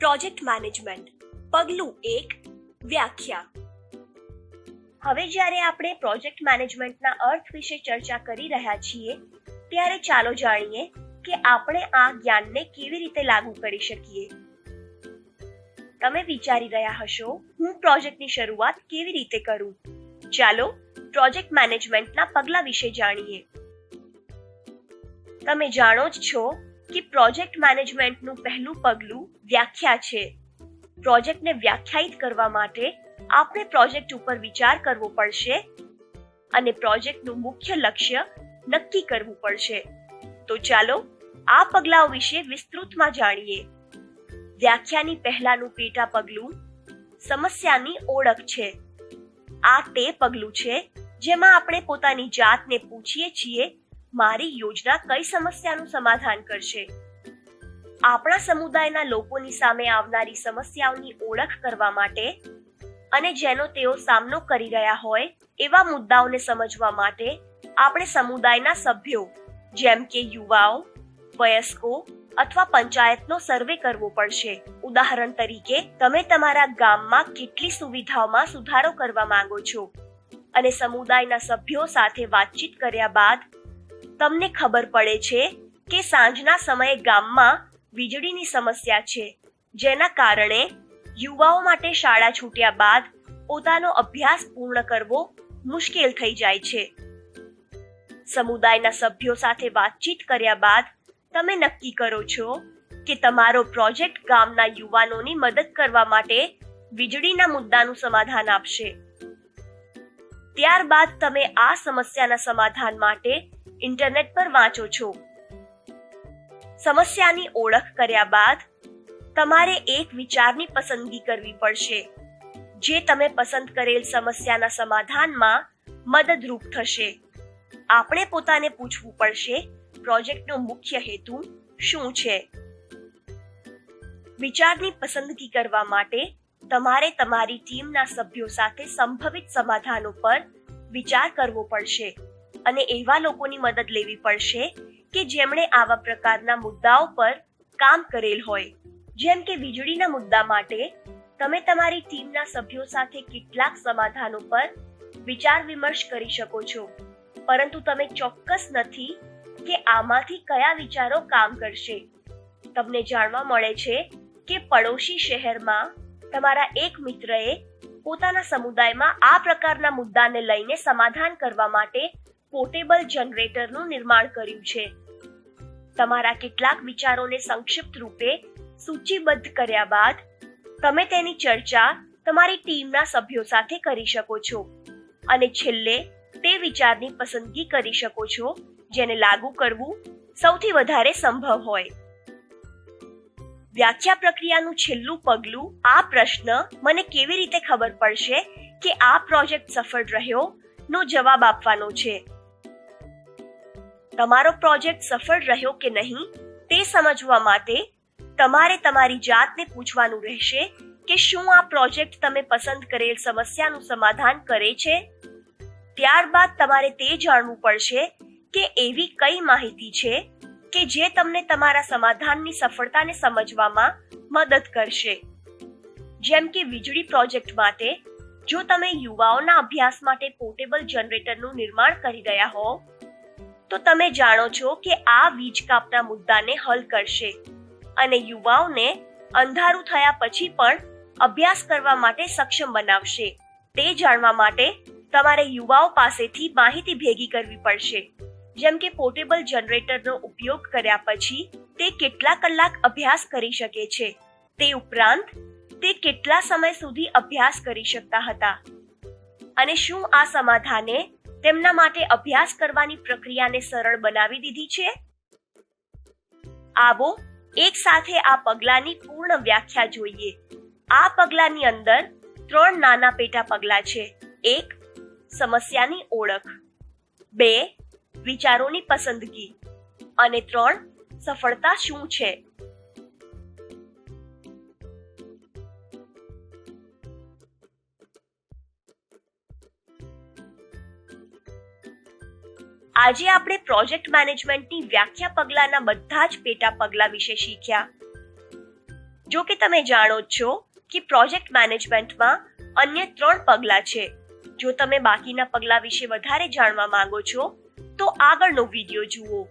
Project management પગલું 1 વ્યાખ્યા. હવે જ્યારે આપણે પ્રોજેક્ટ મેનેજમેન્ટના અર્થ વિશે ચર્ચા કરી રહ્યા છીએ ત્યારે ચાલો જાણીએ કે આપણે આ જ્ઞાનને કેવી રીતે લાગુ કરી શકીએ. તમે વિચારી રહ્યા હશો, હું પ્રોજેક્ટની શરૂઆત કેવી રીતે કરું? ચાલો પ્રોજેક્ટ મેનેજમેન્ટના પગલા વિશે જાણીએ. તમે જાણો જ છો કે પ્રોજેક્ટ મેનેજમેન્ટનું પહેલું પગલું વ્યાખ્યા છે. પ્રોજેક્ટને વ્યાખ્યાયિત કરવા માટે આપણે પ્રોજેક્ટ ઉપર વિચાર કરવો પડશે અને પ્રોજેક્ટનું મુખ્ય લક્ષ્ય નક્કી કરવું પડશે. તો ચાલો આ પગલાઓ વિશે વિસ્તૃતમાં જાણીએ. વ્યાખ્યાની પહેલાનું પેટા પગલું સમસ્યાની ઓળખ છે. આ તે પગલું છે જેમાં આપણે પોતાની જાતને પૂછીએ છીએ, મારી યોજના કઈ સમસ્યાનું સમાધાન કરશે? આપણા સમુદાયના લોકોની સામે આવનારી સમસ્યાઓની ઓળખ કરવા માટે અને જેનો તેઓ સામનો કરી રહ્યા હોય એવા મુદ્દાઓને સમજવા માટે આપણે સમુદાયના સભ્યો જેમ કે યુવાઓ, વયસ્કો અથવા પંચાયતનો સર્વે કરવો પડશે. ઉદાહરણ તરીકે, તમે તમારા ગામમાં કેટલી સુવિધાઓમાં સુધારો કરવા માંગો છો અને સમુદાયના સભ્યો સાથે વાતચીત કર્યા બાદ તમને ખબર પડે છે કે સાંજના સમયે ગામમાં વીજળીની સમસ્યા છે, જેના કારણે યુવાઓ માટે શાળા છૂટ્યા બાદ પોતાનો અભ્યાસ પૂર્ણ કરવો મુશ્કેલ થઈ જાય છે. સમુદાયના સભ્યો સાથે વાતચીત કર્યા બાદ તમે નક્કી કરો છો કે તમારો પ્રોજેક્ટ ગામના યુવાનોની મદદ કરવા માટે વીજળીના મુદ્દાનું સમાધાન આપશે. ત્યારબાદ તમે આ સમસ્યાના સમાધાન માટે ઇન્ટરનેટ પર વાંચો છો. સમસ્યાની ઓળખ કર્યા બાદ તમારે એક વિચારની પસંદગી કરવી પડશે જે તમે પસંદ કરેલ સમસ્યાના સમાધાનમાં મદદરૂપ થશે. આપણે પોતાને પૂછવું પડશે, પ્રોજેક્ટનો મુખ્ય હેતુ શું છે? વિચારની પસંદગી કરવા માટે તમારે તમારી ટીમના સભ્યો સાથે સંભવિત સમાધાનો પર વિચાર કરવો પડશે અને એવા લોકોની મદદ લેવી પડશે કે જેમણે આવા પ્રકારના મુદ્દાઓ પર કામ કરેલ હોય. જેમ કે વીજળીના મુદ્દા માટે તમે તમારી ટીમના સભ્યો સાથે કેટલાક સમાધાનો પર વિચાર વિમર્શ કરી શકો છો, પરંતુ તમે ચોક્કસ નથી કે આમાંથી કયા વિચારો કામ કરશે. તમને જાણવા મળે છે કે પડોશી શહેરમાં તમારા એક મિત્રએ પોતાના સમુદાયમાં આ પ્રકારના મુદ્દાને લઈને સમાધાન કરવા માટે પોર્ટેબલ જનરેટરનું નિર્માણ કર્યું છે. તમારા કેટલાક વિચારોને સંક્ષિપ્ત રૂપે સૂચિબદ્ધ કર્યા બાદ તમે તેની ચર્ચા તમારી ટીમના સભ્યો સાથે કરી શકો છો અને છેલ્લે તે વિચારની પસંદગી કરી શકો છો જેને લાગુ કરવું સૌથી વધારે સંભવ હોય. વ્યાખ્યા પ્રક્રિયાનું છેલ્લું પગલું આ પ્રશ્ન, મને કેવી રીતે ખબર પડશે કે આ પ્રોજેક્ટ સફળ રહ્યો, નો જવાબ આપવાનો છે. તમારો પ્રોજેક્ટ સફળ રહ્યો કે નહીં તે સમજવા માટે તમારે તમારી જાતને પૂછવાનું રહેશે કે શું આ પ્રોજેક્ટ તમે પસંદ કરેલ સમસ્યાનું સમાધાન કરે છે? ત્યારબાદ તમારે તે જાણવું પડશે કે એવી કઈ માહિતી છે કે જે તમને તમારા સમાધાનની સફળતાને સમજવામાં મદદ કરશે. જેમ કે વીજળી પ્રોજેક્ટ માટે, જો તમે યુવાઓના અભ્યાસ માટે પોર્ટેબલ જનરેટરનું નિર્માણ કરી રહ્યા હો તો તમે જાણો છો કે આ વીજ કાપના મુદ્દાને હલ કરશે અને યુવાઓને અંધારું થયા પછી પણ અભ્યાસ કરવા માટે સક્ષમ બનાવશે. તે જાણવા માટે તમારે યુવાઓ પાસેથી માહિતી ભેગી કરવી પડશે, જેમ કે પોર્ટેબલ જનરેટરનો ઉપયોગ કર્યા પછી તે કેટલા કલાક અભ્યાસ કરી શકે છે, તે ઉપરાંત તે કેટલા સમય સુધી અભ્યાસ કરી શકતા હતા અને શું આ સમાધાને તેમના માટે અભ્યાસ કરવાની પ્રક્રિયાને સરળ બનાવી દીધી છે. આવો એક સાથે આ પગલાની પૂર્ણ વ્યાખ્યા જોઈએ. આ પગલાની અંદર 3 નાના પેટા પગલા છે. 1. સમસ્યાની ઓળખ, 2. વિચારોની પસંદગી અને 3. સફળતા શું છે. આજે આપણે પ્રોજેક્ટ મેનેજમેન્ટની વ્યાખ્યા પગલાના બધા જ પેટા પગલા વિશે શીખ્યા. જો કે તમે જાણો જ છો કે પ્રોજેક્ટ મેનેજમેન્ટમાં અન્ય 3 પગલાં છે. જો તમે બાકીના પગલાં વિશે વધારે જાણવા માંગો છો તો આગળનો વિડિયો જુઓ.